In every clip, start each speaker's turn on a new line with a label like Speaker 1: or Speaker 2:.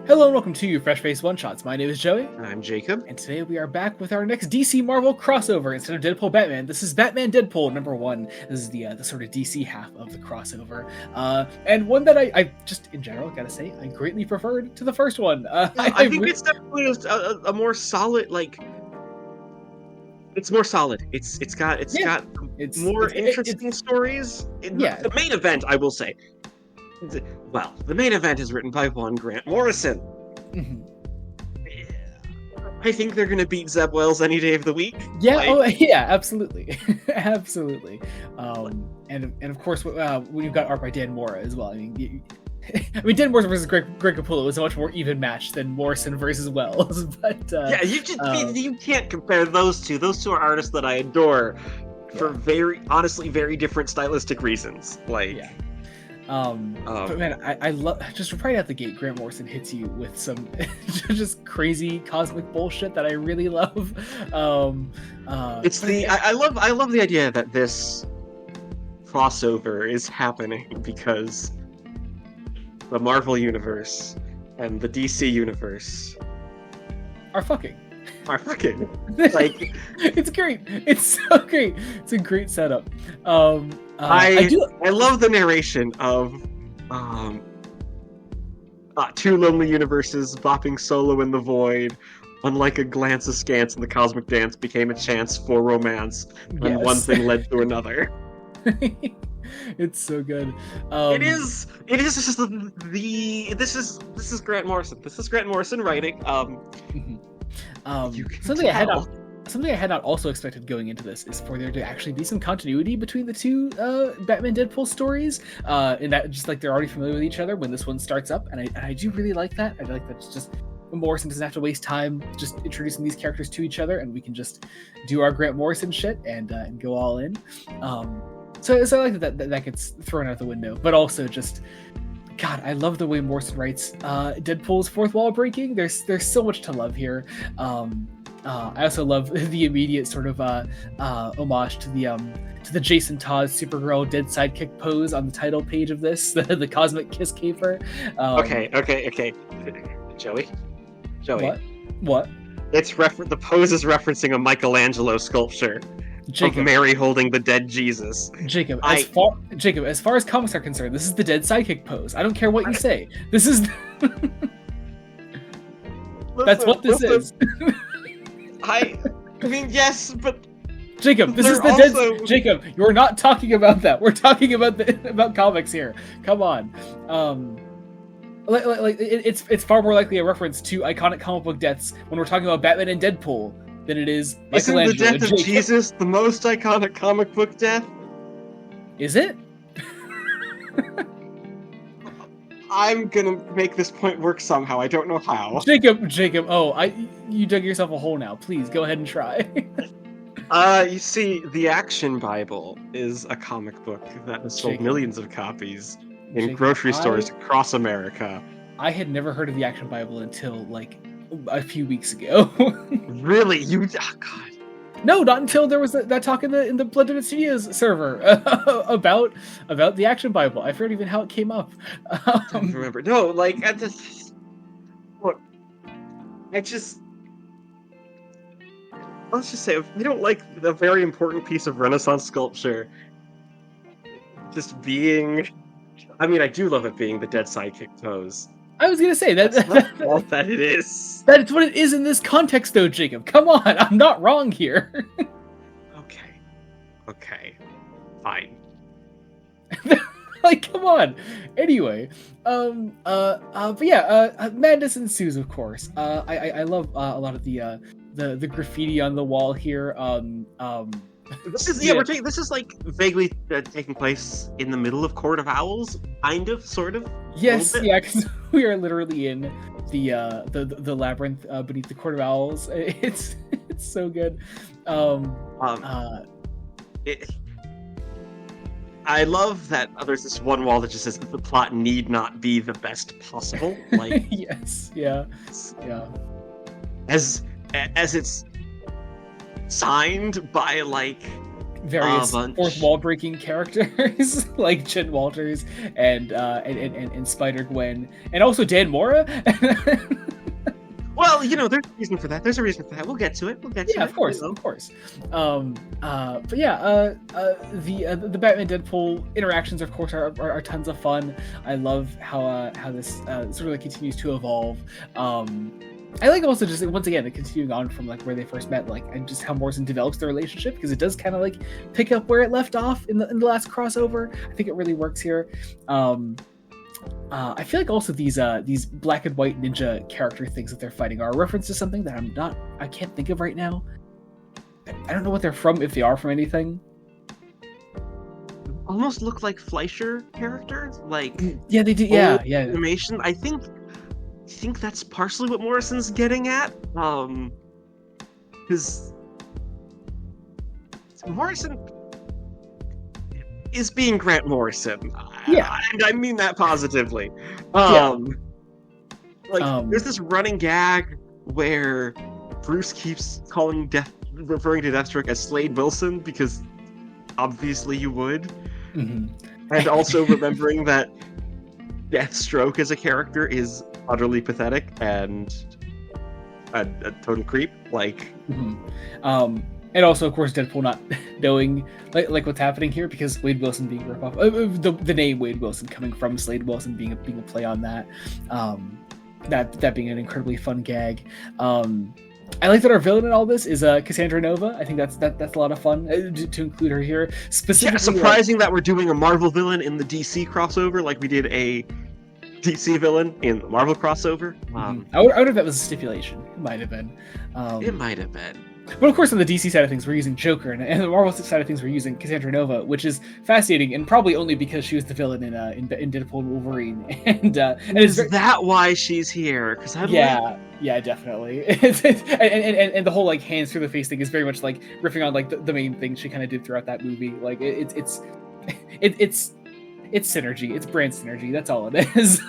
Speaker 1: Hello and welcome to Fresh Face One Shots. My name is Joey.
Speaker 2: And I'm Jacob.
Speaker 1: And today we are back with our next DC Marvel crossover. Instead of Deadpool Batman, this is Batman Deadpool #1. This is the sort of DC half of the crossover. And one that I just, in general, gotta say, I greatly preferred to the first one.
Speaker 2: I think it's definitely a more solid, it's more solid. It's got more interesting stories. The main event, I will say. Well, the main event is written by one Grant Morrison.
Speaker 1: Mm-hmm.
Speaker 2: I think they're going to beat Zeb Wells any day of the week.
Speaker 1: Yeah, yeah, absolutely. Absolutely. And of course, we've got art by Dan Mora as well. I mean, Dan Morrison versus Greg Capullo was a much more even match than Morrison versus Wells. But
Speaker 2: you can't compare those two. Those two are artists that I adore for honestly very different stylistic reasons.
Speaker 1: But man, I love, just right out the gate, Grant Morrison hits you with some just crazy cosmic bullshit that I really love.
Speaker 2: I love the idea that this crossover is happening because the Marvel universe and the DC universe
Speaker 1: are fucking.
Speaker 2: It's
Speaker 1: great. It's so great. It's a great setup.
Speaker 2: I love the narration of two lonely universes bopping solo in the void. Unlike a glance askance in the cosmic dance became a chance for romance, and one thing led to another.
Speaker 1: It's so good.
Speaker 2: It is just this is Grant Morrison. This is Grant Morrison writing.
Speaker 1: Something I had not also expected going into this is for there to actually be some continuity between the two Batman Deadpool stories, and that just like they're already familiar with each other when this one starts up, and I do really like that. I like that it's just Morrison doesn't have to waste time just introducing these characters to each other, and we can just do our Grant Morrison shit and go all in. So I like that gets thrown out the window, but also just, God, I love the way Morrison writes Deadpool's fourth wall breaking. There's so much to love here. I also love the immediate sort of homage to the Jason Todd Supergirl dead sidekick pose on the title page of this, the cosmic kiss caper.
Speaker 2: Okay. Joey.
Speaker 1: What?
Speaker 2: The pose is referencing a Michelangelo sculpture. Jacob. Of Mary holding the dead Jesus.
Speaker 1: Jacob, as far as comics are concerned, this is the dead sidekick pose. I don't care what you say. This is that's what this is.
Speaker 2: I mean, yes, but
Speaker 1: Jacob, this is the dead. Jacob, you're not talking about that. We're talking about comics here. Come on. It's far more likely a reference to iconic comic book deaths when we're talking about Batman and Deadpool than it is Michelangelo.
Speaker 2: Isn't the death of Jesus the most iconic comic book death?
Speaker 1: Is it?
Speaker 2: I'm gonna make this point work somehow. I don't know how.
Speaker 1: Jacob. You dug yourself a hole now. Please go ahead and try.
Speaker 2: You see, the Action Bible is a comic book that has sold millions of copies in grocery stores across America.
Speaker 1: I had never heard of the Action Bible until a few weeks ago.
Speaker 2: Really? Oh, God.
Speaker 1: No, not until there was that talk in the Blended Studios server about the Action Bible. I forget even how it came up.
Speaker 2: I don't remember. No, look, let's just say, if we don't like a very important piece of Renaissance sculpture just being, I mean, I do love it being the dead sidekick pose.
Speaker 1: I was gonna say that's
Speaker 2: all that it is.
Speaker 1: That's what it is in this context, though, Jacob. Come on, I'm not wrong here.
Speaker 2: Okay, fine.
Speaker 1: Come on. Anyway, but yeah, madness ensues, of course. I love a lot of the graffiti on the wall here.
Speaker 2: This is this is vaguely taking place in the middle of Court of Owls, kind of, sort of.
Speaker 1: Yes, yeah, because we are literally in the labyrinth beneath the Court of Owls. It's so good.
Speaker 2: I love that there's this one wall that just says that the plot need not be the best possible.
Speaker 1: Yes, yeah.
Speaker 2: As it's signed by
Speaker 1: various
Speaker 2: bunch.
Speaker 1: fourth wall breaking characters like Jen Walters and Spider Gwen, and also Dan Mora.
Speaker 2: Well, there's a reason for that. We'll get to it.
Speaker 1: Yeah, of course. But yeah, the Batman Deadpool interactions, of course, are tons of fun. I love how this sort of like continues to evolve. I like also just once again continuing on from like where they first met, like, and just how Morrison develops their relationship, because it does kind of like pick up where it left off in the last crossover. I think it really works here. I feel like also these black and white ninja character things that they're fighting are a reference to something that I can't think of right now. I don't know what they're from, if they are from anything.
Speaker 2: Almost look like Fleischer characters, like
Speaker 1: yeah, they do. Yeah.
Speaker 2: Animation. I think that's partially what Morrison's getting at. Because Morrison is being Grant Morrison.
Speaker 1: Yeah,
Speaker 2: and I mean that positively. There's this running gag where Bruce keeps referring to Deathstroke as Slade Wilson, because obviously you would.
Speaker 1: Mm-hmm.
Speaker 2: And also remembering that Deathstroke as a character is utterly pathetic and a total creep. Like,
Speaker 1: and also, of course, Deadpool not knowing like what's happening here, because Wade Wilson being a ripoff, the name Wade Wilson coming from Slade Wilson being a play on that. That being an incredibly fun gag. I like that our villain in all this is Cassandra Nova. I think that's a lot of fun to include her here. Specifically,
Speaker 2: surprising that we're doing a Marvel villain in the DC crossover, like we did a DC villain in the Marvel crossover.
Speaker 1: I wonder if that was a stipulation. It might have been.
Speaker 2: It might have been.
Speaker 1: But of course, on the DC side of things, we're using Joker, and the Marvel side of things, we're using Cassandra Nova, which is fascinating, and probably only because she was the villain in Deadpool and Wolverine. And
Speaker 2: is that why she's here?
Speaker 1: Yeah, definitely. and the whole like hands through the face thing is very much like riffing on like the main thing she kind of did throughout that movie. Like it's synergy. It's brand synergy. That's all it is.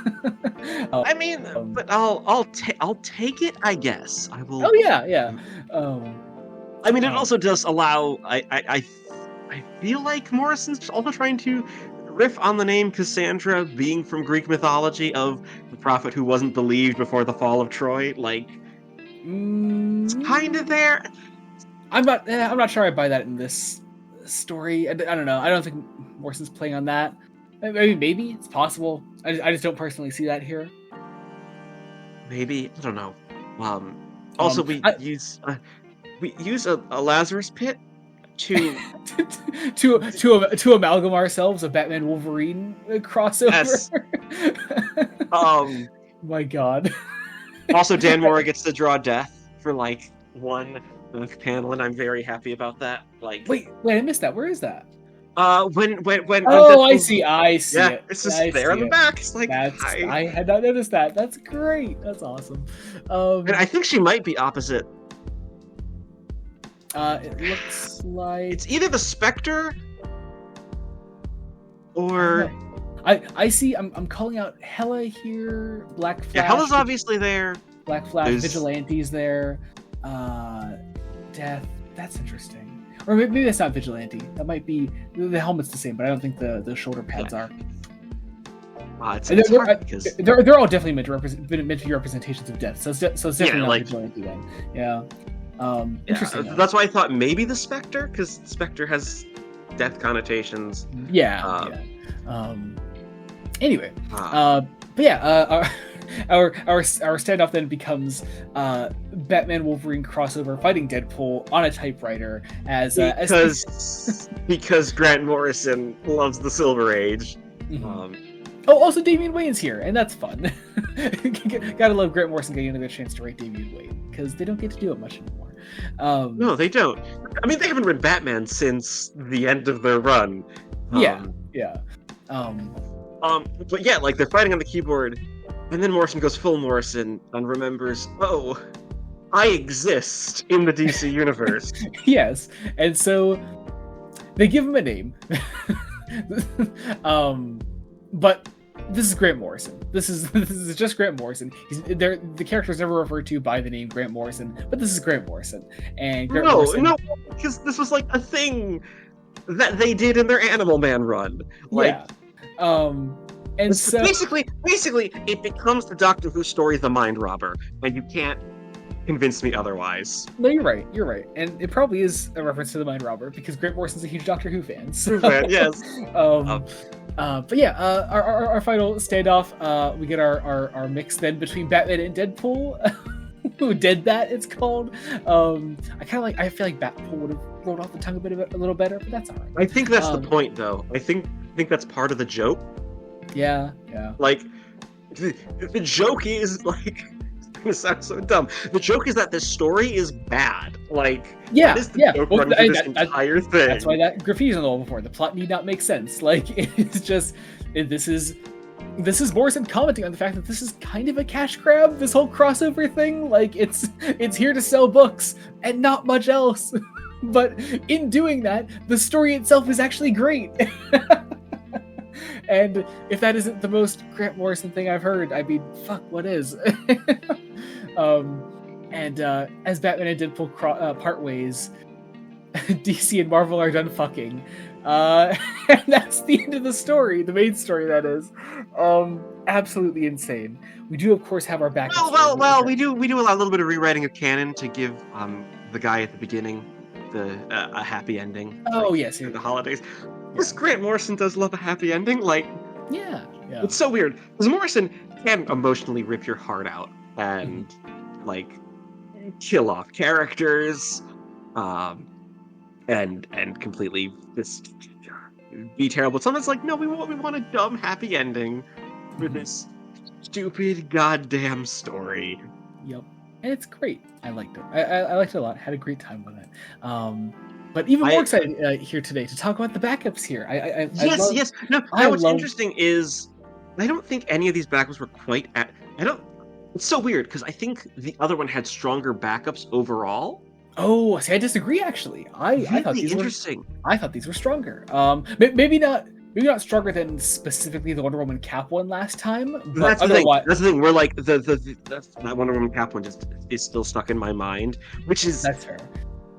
Speaker 2: I mean, but I'll take it. I guess I will.
Speaker 1: Oh yeah.
Speaker 2: I mean, it also does allow. I feel like Morrison's also trying to riff on the name Cassandra being from Greek mythology of the prophet who wasn't believed before the fall of Troy. Like, it's kind of there.
Speaker 1: I'm not sure I buy that in this story. I don't know. I don't think Morrison's playing on that. Maybe it's possible. I just don't personally see that here.
Speaker 2: Maybe, I don't know. Also, we use a Lazarus pit to
Speaker 1: to amalgam ourselves a Batman Wolverine crossover.
Speaker 2: Yes.
Speaker 1: My God.
Speaker 2: Also, Dan Mora gets to draw death for like one panel, and I'm very happy about that. Like,
Speaker 1: wait, I missed that. Where is that?
Speaker 2: When
Speaker 1: oh, I see
Speaker 2: yeah,
Speaker 1: it.
Speaker 2: It's just there on the back. It's like,
Speaker 1: I had not noticed that. That's great. That's awesome.
Speaker 2: And I think she might be opposite.
Speaker 1: It looks like
Speaker 2: it's either the Spectre or
Speaker 1: I see. I'm calling out Hela here. Black Flash.
Speaker 2: Yeah, Hela's obviously there.
Speaker 1: Black Flash. Vigilante's there. Death. That's interesting. Or maybe that's not Vigilante. That might be the helmet's the same, but I don't think the shoulder pads are. They're all definitely meant to be representations of Death. So it's definitely not Vigilante then. Yeah. Interesting.
Speaker 2: That's why I thought maybe the Spectre, because Spectre has death connotations.
Speaker 1: Yeah. Anyway, but yeah, our standoff then becomes Batman Wolverine crossover fighting Deadpool on a typewriter
Speaker 2: because Grant Morrison loves the Silver Age.
Speaker 1: Also Damian Wayne's here, and that's fun. Gotta love Grant Morrison getting another chance to write Damian Wayne, because they don't get to do it much anymore.
Speaker 2: No, they don't. I mean, they haven't written Batman since the end of their run.
Speaker 1: Yeah.
Speaker 2: But yeah, like they're fighting on the keyboard, and then Morrison goes full Morrison and remembers, oh, I exist in the DC universe.
Speaker 1: Yes, and so they give him a name. But this is Grant Morrison. This is just Grant Morrison. The character is never referred to by the name Grant Morrison, but this is Grant Morrison. And Grant Morrison...
Speaker 2: No, because this was like a thing that they did in their Animal Man run. Like,
Speaker 1: yeah. And so
Speaker 2: basically, it becomes the Doctor Who story, The Mind Robber, and you can't convince me otherwise.
Speaker 1: no, you're right, and it probably is a reference to the Mind Robber because Grant Morrison's a huge Doctor Who fan. So,
Speaker 2: Yes.
Speaker 1: But yeah, our final standoff, we get our mix then between Batman and Deadpool. Who did that? It's called. I feel like Batpool would have rolled off the tongue a little better, but that's alright.
Speaker 2: I think that's the point, though. I think that's part of the joke.
Speaker 1: Yeah.
Speaker 2: Like, the joke is like. It's gonna sound so dumb. The joke is that this story is bad. Like,
Speaker 1: yeah,
Speaker 2: that is the joke running through this entire thing.
Speaker 1: That's why that graffiti's on the wall before. The plot need not make sense. Like, it's just this is Morrison commenting on the fact that this is kind of a cash grab. This whole crossover thing, like, it's here to sell books and not much else. But in doing that, the story itself is actually great. And if that isn't the most Grant Morrison thing I've heard, I mean, fuck, what is? And as Batman and Deadpool part ways, DC and Marvel are done fucking. And that's the end of the story, the main story, that is. Absolutely insane. We do, of course, have our back.
Speaker 2: Well, we do allow a little bit of rewriting of canon to give the guy at the beginning a happy ending.
Speaker 1: Oh,
Speaker 2: like,
Speaker 1: yes.
Speaker 2: in the holidays. This Grant Morrison does love a happy ending. Like,
Speaker 1: yeah.
Speaker 2: It's so weird because Morrison can emotionally rip your heart out and like kill off characters, and completely just be terrible. Sometimes like, no, we want a dumb happy ending for this stupid goddamn story.
Speaker 1: Yep, and it's great. I liked it. I liked it a lot. Had a great time with it. But even more excited here today to talk about the backups here.
Speaker 2: Yes. No, what's interesting is I don't think any of these backups were quite at. It's so weird because I think the other one had stronger backups overall.
Speaker 1: Oh, see, I disagree. Actually, I thought these
Speaker 2: interesting.
Speaker 1: I thought these were stronger. Maybe not not stronger than specifically the Wonder Woman Cap one last time. But
Speaker 2: that's the thing. That's the thing. We're like that Wonder Woman Cap one just is still stuck in my mind, which is
Speaker 1: that's fair.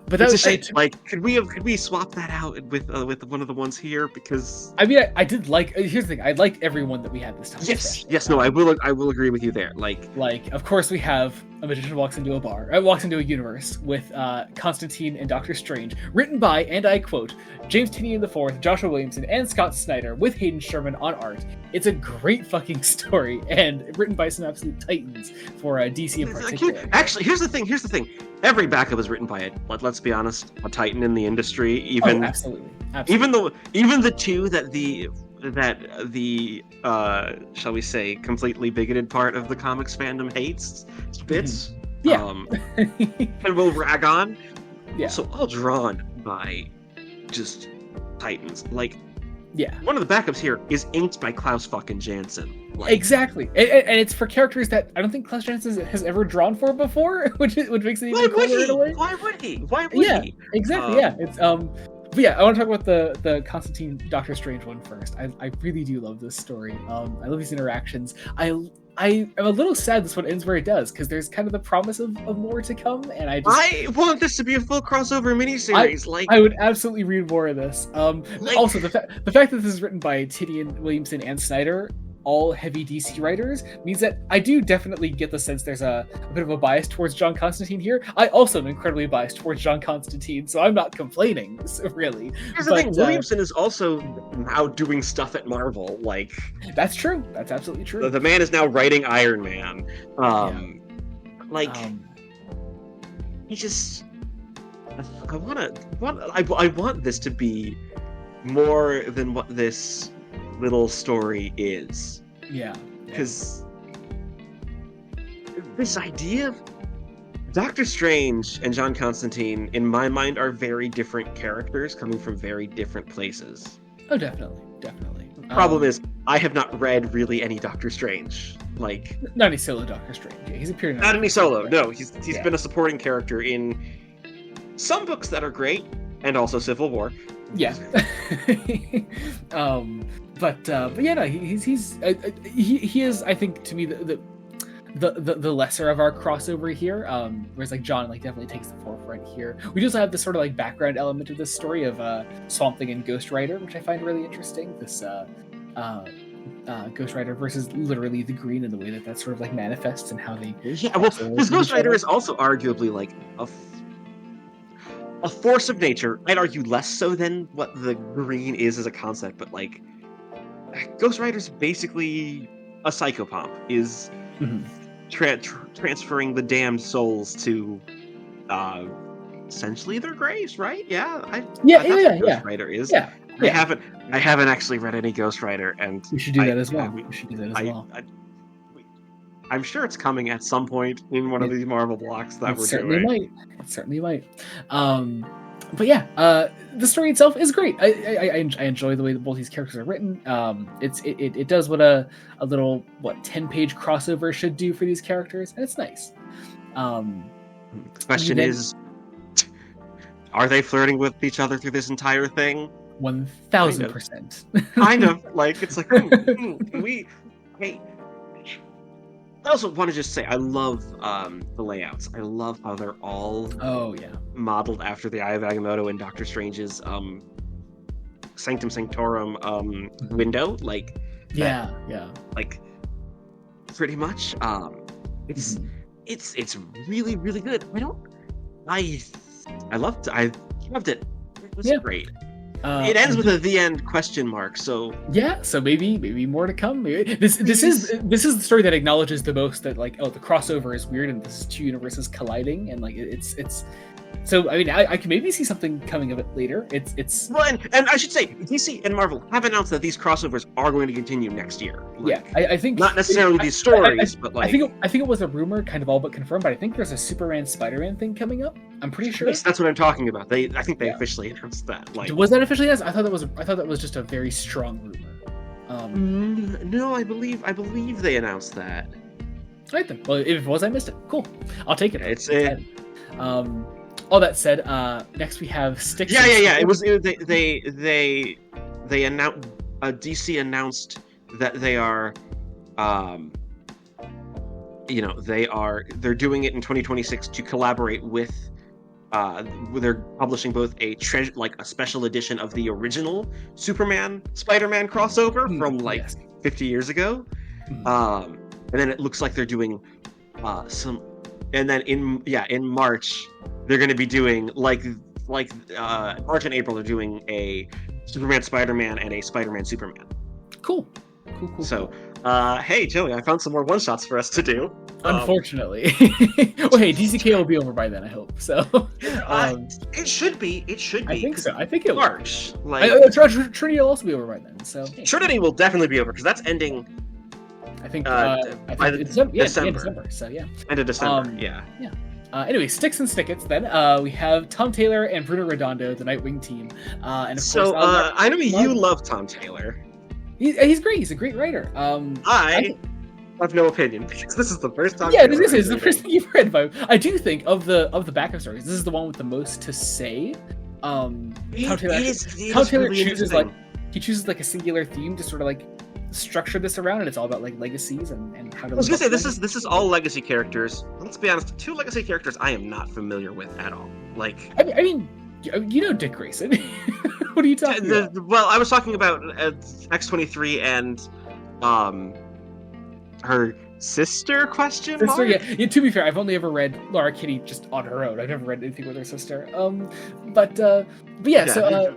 Speaker 1: But that's a shame.
Speaker 2: Like, could we swap that out with one of the ones here? Because
Speaker 1: I mean, I did like. Here's the thing. I liked every one that we had this time.
Speaker 2: Yes. No, I will agree with you there. Like,
Speaker 1: of course, we have a magician walks into a universe with Constantine and Doctor Strange, written by, and I quote, James Tynion IV, Joshua Williamson, and Scott Snyder, with Hayden Sherman on art. It's a great fucking story, and written by some absolute titans for DC in particular.
Speaker 2: Actually, here's the thing. Every backup is written by it. Let's be honest, a titan in the industry. Even
Speaker 1: absolutely.
Speaker 2: Even the two that the shall we say completely bigoted part of the comics fandom hates, Spitz.
Speaker 1: Yeah.
Speaker 2: And will rag on.
Speaker 1: Yeah.
Speaker 2: So all drawn by just titans. Like,
Speaker 1: yeah.
Speaker 2: One of the backups here is inked by Klaus fucking Janson. Like,
Speaker 1: exactly, and it's for characters that I don't think Klaus Janson has ever drawn for before, which makes it even cooler in a way.
Speaker 2: Why would he?
Speaker 1: Yeah, exactly. It's But yeah, I want to talk about the Constantine Doctor Strange one first. I really do love this story. I love these interactions. I am a little sad this one ends where it does, because there's kind of the promise of more to come, and I
Speaker 2: want this to be a full crossover miniseries.
Speaker 1: I would absolutely read more of this. Also, the fact that this is written by Tynion, Williamson, and Snyder, all heavy DC writers, means that I do definitely get the sense there's a bit of a bias towards John Constantine here. I also am incredibly biased towards John Constantine, so I'm not complaining, really.
Speaker 2: Here's the thing, Williamson is also now doing stuff at Marvel. Like, that's
Speaker 1: true. That's absolutely true.
Speaker 2: The man is now writing Iron Man. He just... I want this to be more than what this little story is.
Speaker 1: Yeah.
Speaker 2: Because this idea of Doctor Strange and John Constantine, in my mind, are very different characters coming from very different places.
Speaker 1: Oh, definitely.
Speaker 2: The problem is, I have not read really any Doctor Strange. Like,
Speaker 1: not any solo Doctor Strange. Yeah, he's appeared in
Speaker 2: not any solo. No, he's been a supporting character in some books that are great, and also Civil War.
Speaker 1: Yeah. But yeah, no, he is. I think, to me, the lesser of our crossover here. Whereas like John like definitely takes the forefront here. We just have this sort of like background element of this story of Swamp Thing and Ghost Rider, which I find really interesting. This Ghost Rider versus literally the Green, and the way that sort of like manifests and how they
Speaker 2: because Ghost Rider is also arguably like a force of nature. I'd argue less so than what the Green is as a concept, but like Ghost Rider's basically a psychopomp, is transferring the damned souls to essentially their graves, right? Ghost Rider is. Yeah. I haven't actually read any Ghost Rider, and
Speaker 1: we should do that as well. We should do that as well.
Speaker 2: I'm sure it's coming at some point in one of these Marvel blocks that we're
Speaker 1: doing. It certainly might. But yeah, the story itself is great. I enjoy the way that both these characters are written. It does what a little 10-page crossover should do for these characters, and it's nice.
Speaker 2: The question is, are they flirting with each other through this entire thing?
Speaker 1: 1000%.
Speaker 2: Kind of. Like, it's like, hey. I also want to just say I love the layouts. I love how they're all modeled after the Eye of Agamotto and Doctor Strange's Sanctum Sanctorum window. Like like pretty much. It's really, really good. I loved it. It was great. It ends with a "the end?" question mark. So
Speaker 1: so maybe more to come. This is the story that acknowledges the most that like the crossover is weird and this is two universes colliding, and like it's so I mean I can maybe see something coming of it later. It's
Speaker 2: well, and I should say DC and Marvel have announced that these crossovers are going to continue next year. Like,
Speaker 1: I think
Speaker 2: not necessarily these stories, but like
Speaker 1: I think it was a rumor, kind of all but confirmed. But I think there's a Superman Spider-Man thing coming up. I'm pretty sure.
Speaker 2: Yes, that's what I'm talking about. I think they officially announced that. Like,
Speaker 1: was that officially announced? I thought that was just a very strong rumor.
Speaker 2: No, I believe they announced that.
Speaker 1: All right then. Well, if it was, I missed it. Cool. I'll take it.
Speaker 2: It's
Speaker 1: all that said, next we have Sticks.
Speaker 2: Yeah. It was they announced DC announced that they are they're doing it in 2026 to collaborate with they're publishing both a special edition of the original Superman Spider-Man crossover from 50 years ago. And then it looks like they're doing some, and then in March they're going to be doing March and April they're doing a Superman Spider-Man and a Spider-Man Superman.
Speaker 1: Cool.
Speaker 2: So hey Joey, I found some more one-shots for us to do.
Speaker 1: Unfortunately. Well, hey, DCK will be over by then, I hope. So
Speaker 2: it should be.
Speaker 1: I think so. I think it
Speaker 2: March.
Speaker 1: Trinity will also be over by then. So
Speaker 2: Trinity will definitely be over because that's ending.
Speaker 1: I think
Speaker 2: by
Speaker 1: December.
Speaker 2: December.
Speaker 1: So
Speaker 2: end of December.
Speaker 1: Anyway, Sticks and Stickets. Then we have Tom Taylor and Bruno Redondo, the Nightwing team, and of course.
Speaker 2: I know you love Tom Taylor.
Speaker 1: He's great. He's a great writer.
Speaker 2: I have no opinion because this is the first time.
Speaker 1: Yeah, this is the first thing you've read about. I do think of the backup stories, this is the one with the most to say. Tom Taylor chooses like a singular theme to sort of like structure this around, and it's all about like legacies and how to.
Speaker 2: I was gonna say this is all legacy characters. Let's be honest, two legacy characters I am not familiar with at all. Like,
Speaker 1: I mean, you know Dick Grayson. What are you talking about?
Speaker 2: Well, I was talking about X-23 and her sister question mark?
Speaker 1: Yeah, to be fair, I've only ever read Laura Kinney just on her own. I've never read anything with her sister. But yeah, so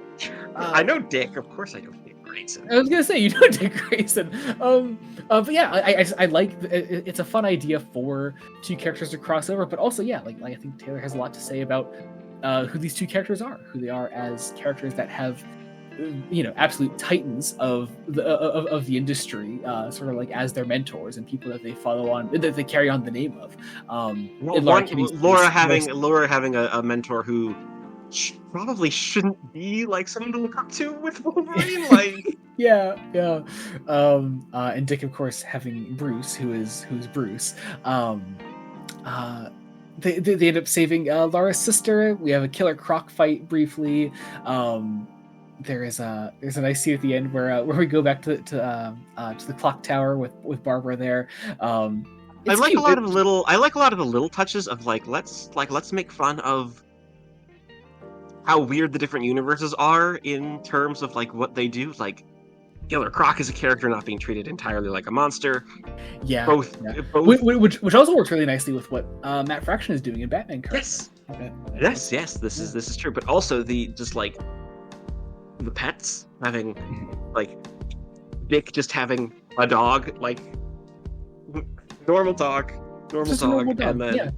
Speaker 2: I know Dick. Of course I know Dick Grayson.
Speaker 1: I was gonna say, you know Dick Grayson. But yeah, I like it's a fun idea for two characters to cross over, but also like I think Taylor has a lot to say about who these two characters are, who they are as characters that have absolute titans of the industry, sort of like as their mentors and people that they follow on, that they carry on the name of.
Speaker 2: Laura having a mentor who probably shouldn't be like someone to look up to with Wolverine, like
Speaker 1: and Dick, of course, having Bruce, who's Bruce. They end up saving Laura's sister. We have a Killer Croc fight briefly. There's a nice scene at the end where we go back to the clock tower with Barbara there. It's
Speaker 2: like
Speaker 1: cute.
Speaker 2: a lot of the little touches of let's make fun of how weird the different universes are in terms of what they do. Like Killer Croc is a character not being treated entirely like a monster.
Speaker 1: Yeah.
Speaker 2: Both.
Speaker 1: Which also works really nicely with what Matt Fraction is doing in Batman currently.
Speaker 2: Yes. This is true. But also the pets having Dick just having a dog, normal dog, and then
Speaker 1: yeah.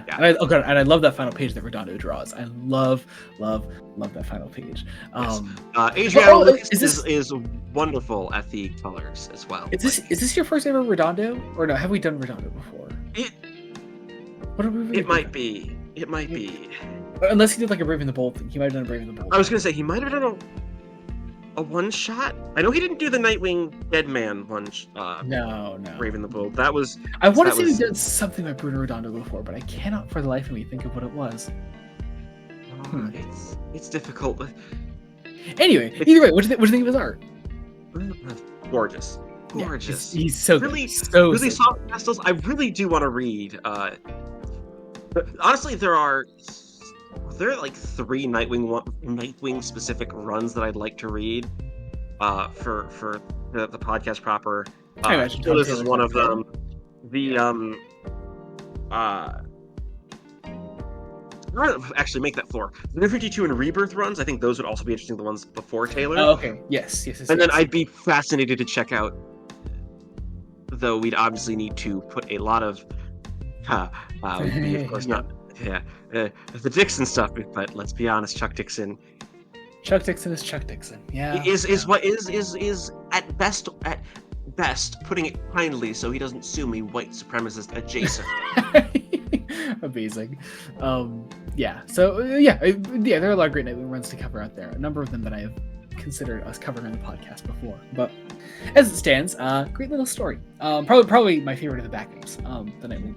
Speaker 1: And I love that final page that Redondo draws. I love that final page.
Speaker 2: Adriano Lucas is wonderful at the colors as well.
Speaker 1: Is this your first ever Redondo, or no? Have we done Redondo before?
Speaker 2: It might be.
Speaker 1: Unless he did a Brave and the Bold thing. He might have done a Brave and the Bold.
Speaker 2: I was gonna say he might have done a one shot. I know he didn't do the Nightwing Dead Man one.
Speaker 1: No.
Speaker 2: Brave and the Bold. That was.
Speaker 1: I want to say he did something by Bruno Redondo before, but I cannot for the life of me think of what it was.
Speaker 2: It's difficult.
Speaker 1: Anyway, either way, what do you think of his art?
Speaker 2: Gorgeous.
Speaker 1: Yeah, he's so
Speaker 2: really,
Speaker 1: good.
Speaker 2: really soft pastels. I really do want to read. Honestly, there are 3 Nightwing specific runs that I'd like to read for the podcast proper. This is one of them. Actually, make that 4. The New 52 and Rebirth runs. I think those would also be interesting. The ones before Taylor.
Speaker 1: Oh, okay. Yes.
Speaker 2: And then I'd be fascinated to check out. Though we'd obviously need to put a lot of. We'd be, of course, not. Yeah, the Dixon stuff, but let's be honest, Chuck Dixon is Chuck Dixon. Yeah, is at best, putting it kindly, so he doesn't sue me, white supremacist adjacent.
Speaker 1: Amazing. Yeah. So there are a lot of great Nightwing runs to cover out there. A number of them that I have considered us covering on the podcast before, but as it stands, great little story. Probably my favorite of the backups. The Nightwing.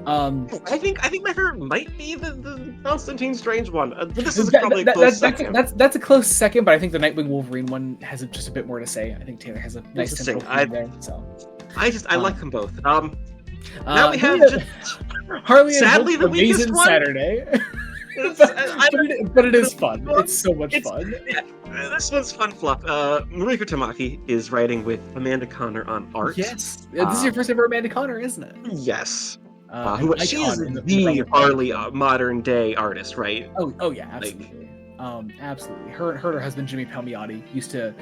Speaker 2: I think my favorite might be the Constantine Strange one. But this is probably a close second.
Speaker 1: That's a close second, but I think the Nightwing Wolverine one has just a bit more to say. I think Taylor has a nice central theme there. So
Speaker 2: I like them both. Now we have
Speaker 1: Harley.
Speaker 2: Sadly, the weakest one.
Speaker 1: Saturday. But it is fun. It's so much fun.
Speaker 2: Yeah, this one's fun fluff. Mariko Tamaki is writing with Amanda Connor on art.
Speaker 1: Yes, this is your first ever Amanda Connor, isn't it?
Speaker 2: Yes. She is the Harley modern day artist, right?
Speaker 1: Oh yeah, absolutely. Absolutely. Her and her husband Jimmy Palmiotti used to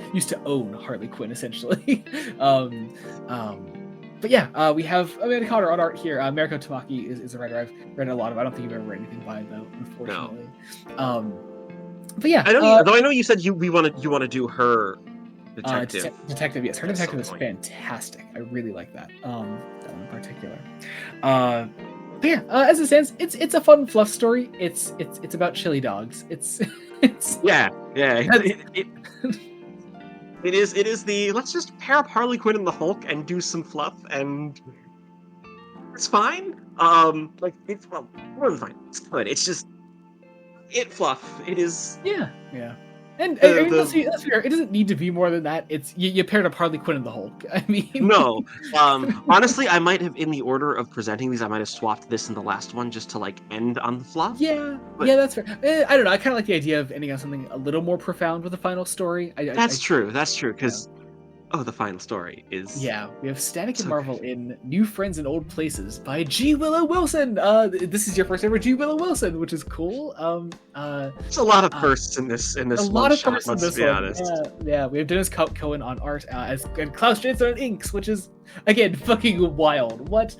Speaker 1: own Harley Quinn essentially. But yeah, we have Amanda Connor on art here. Mariko Tamaki is a writer I've read a lot of. I don't think you've ever read anything by though, unfortunately. No. But yeah,
Speaker 2: though I know you said you want to do her detective.
Speaker 1: Detective, yes, her detective is fantastic. I really like that. That one in particular. But yeah, as it stands, it's a fun fluff story. It's about chili dogs. It's
Speaker 2: yeah. It is the let's just pair up Harley Quinn and the Hulk and do some fluff, and it's fine. It's more than fine. It's good. It's just fluff. It is.
Speaker 1: Yeah. And let's be fair, it doesn't need to be more than that. It's you paired up Harley Quinn and the Hulk. I mean,
Speaker 2: no. Honestly, I might have, in the order of presenting these, I might have swapped this and the last one just to end on the fluff.
Speaker 1: Yeah, that's fair. I don't know. I kind of like the idea of ending on something a little more profound with the final story.
Speaker 2: That's true. Because the final story is...
Speaker 1: Yeah, we have Static and Marvel in New Friends in Old Places by G. Willow Wilson. This is your first ever G. Willow Wilson, which is cool.
Speaker 2: There's a lot of firsts in this
Speaker 1: a lot of
Speaker 2: shot, let's be honest.
Speaker 1: Yeah, we have Dennis Cohen on art and Klaus Janson on inks, which is, again, fucking wild. What?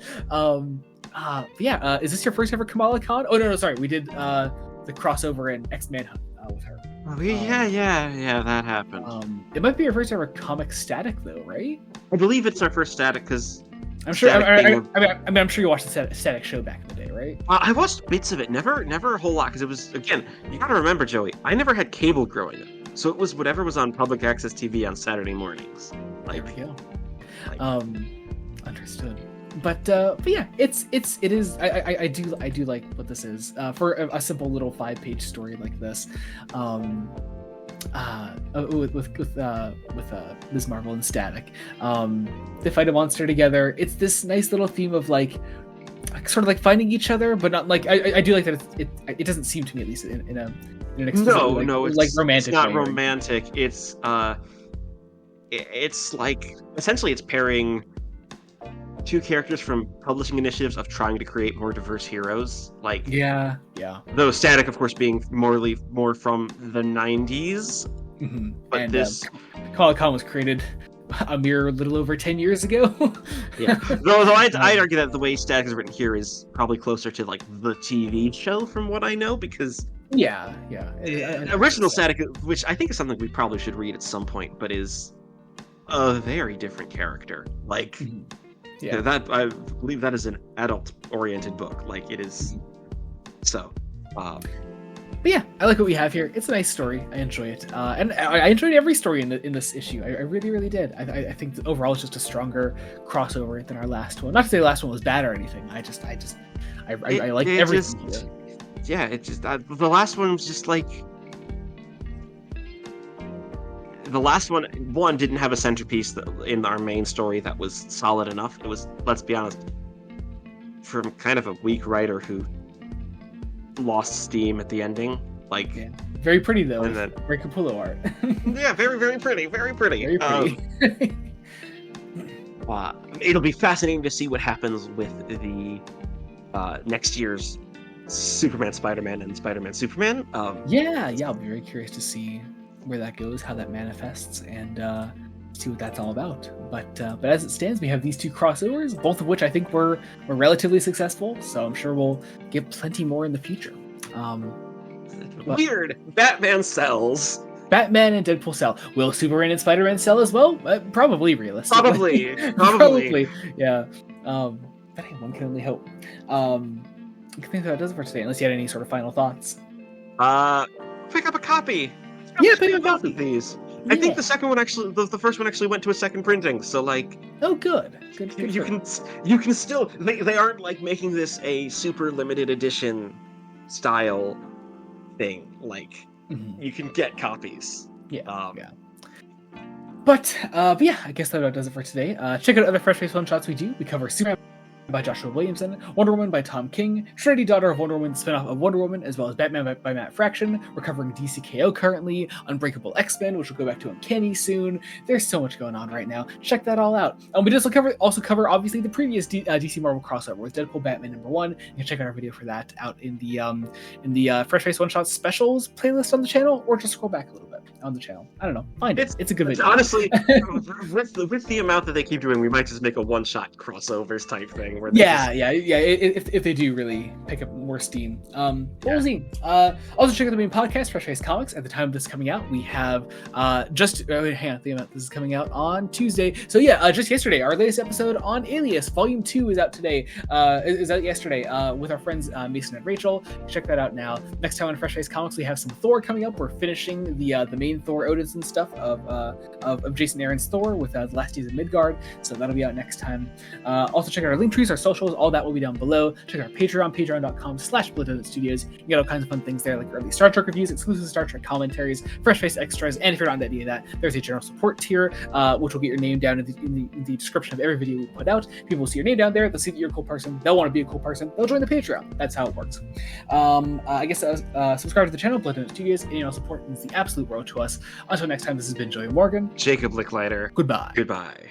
Speaker 1: Is this your first ever Kamala Khan? Oh, no, sorry. We did the crossover in X-Men with her.
Speaker 2: Yeah, that happened.
Speaker 1: It might be your first ever comic Static, though, right?
Speaker 2: I believe it's our first Static because
Speaker 1: I'm sure. I'm sure you watched the Static show back in the day, right?
Speaker 2: I watched bits of it, never a whole lot, because it was, again, you gotta remember, Joey, I never had cable growing up, so it was whatever was on public access TV on Saturday mornings.
Speaker 1: There we go. Understood. But yeah, it is. I do like what this is for a simple little 5-page story like this. with Ms. Marvel and Static. They fight a monster together. It's this nice little theme of like sort of like finding each other, but not like I do like that it doesn't seem to me, at least in an explicitly,
Speaker 2: it's
Speaker 1: like romantic.
Speaker 2: It's not
Speaker 1: way,
Speaker 2: romantic. It's like essentially it's pairing two characters from publishing initiatives of trying to create more diverse heroes. Like
Speaker 1: yeah.
Speaker 2: Though Static, of course, being more from the 90s.
Speaker 1: Mm-hmm.
Speaker 2: But
Speaker 1: and,
Speaker 2: this
Speaker 1: Comic-Con was created a mere little over 10 years ago.
Speaker 2: Yeah. Though I'd argue that the way Static is written here is probably closer to like the TV show, from what I know, because
Speaker 1: yeah.
Speaker 2: Original Static, which I think is something we probably should read at some point, but is a very different character. Like,
Speaker 1: yeah,
Speaker 2: that I believe that is an adult-oriented book. Like it is. So.
Speaker 1: But yeah, I like what we have here. It's a nice story. I enjoy it, and I enjoyed every story in this issue. I really, really did. I think that overall it's just a stronger crossover than our last one. Not to say the last one was bad or anything. I like everything.
Speaker 2: Yeah, it just the last one was just like the last one didn't have a centerpiece in our main story that was solid enough. It was, let's be honest, from kind of a weak writer who lost steam at the ending. Like,
Speaker 1: yeah. Very pretty though.
Speaker 2: And then,
Speaker 1: very Capullo art.
Speaker 2: Yeah, very, very pretty. Very pretty.
Speaker 1: Very pretty.
Speaker 2: It'll be fascinating to see what happens with the next year's Superman, Spider-Man, and Spider-Man, Superman.
Speaker 1: Yeah, I'll be very curious to see where that goes, how that manifests, and see what that's all about. But as it stands, we have these two crossovers, both of which I think were relatively successful. So I'm sure we'll get plenty more in the future.
Speaker 2: Weird. Batman sells.
Speaker 1: Batman and Deadpool sell. Will Superman and Spider-Man sell as well? Probably, realistically.
Speaker 2: Probably.
Speaker 1: Yeah. But hey, one can only hope. I think that does it for today, unless you had any sort of final thoughts.
Speaker 2: Pick up a copy.
Speaker 1: Yeah, pick up a copy.
Speaker 2: These.
Speaker 1: Yeah.
Speaker 2: I think the second one actually, the first one actually went to a second printing. So like,
Speaker 1: oh, good.
Speaker 2: You can still, they aren't like making this a super limited edition style thing. Like, you can get copies.
Speaker 1: Yeah. But yeah, I guess that does it for today. Check out other Fresh Face One Shots we do. We cover Superman by Joshua Williamson, Wonder Woman by Tom King, Trinity Daughter of Wonder Woman, spinoff of Wonder Woman, as well as Batman by Matt Fraction. We're covering DCKO currently, Unbreakable X-Men, which will go back to Uncanny soon. There's so much going on right now. Check that all out. We just also cover obviously the previous DC Marvel crossover with Deadpool Batman #1. You can check out our video for that out in the Fresh Face One Shot specials playlist on the channel, or just scroll back a little bit on the channel. I don't know. Find it. It's a good video.
Speaker 2: Honestly, with the amount that they keep doing, we might just make a one-shot crossovers type thing. Where
Speaker 1: if they do really pick up more steam. We'll see. Also check out the main podcast, Fresh Face Comics. At the time of this coming out, we have hang on, this is coming out on Tuesday. So yeah, just yesterday, our latest episode on Alias, Volume 2 is out today. Is out yesterday with our friends Mason and Rachel. Check that out now. Next time on Fresh Face Comics, we have some Thor coming up. We're finishing the main Thor Odinson stuff of Jason Aaron's Thor with the last days of Midgard. So that'll be out next time. Also check out our link trees, our socials, all that will be down below. Check out our Patreon, patreon.com/BloodHound Studios. You get all kinds of fun things there, like early Star Trek reviews, exclusive Star Trek commentaries, Fresh Face extras, and if you're not into any of that, there's a general support tier, which will get your name down in the description of every video we put out. People will see your name down there, they'll see that you're a cool person, they'll want to be a cool person, they'll join the Patreon. That's how it works. I guess subscribe to the channel, BloodHound Studios. Any support means the absolute world to us. Until next time, this has been Joey Morgan.
Speaker 2: Jacob Licklider.
Speaker 1: Goodbye.
Speaker 2: Goodbye.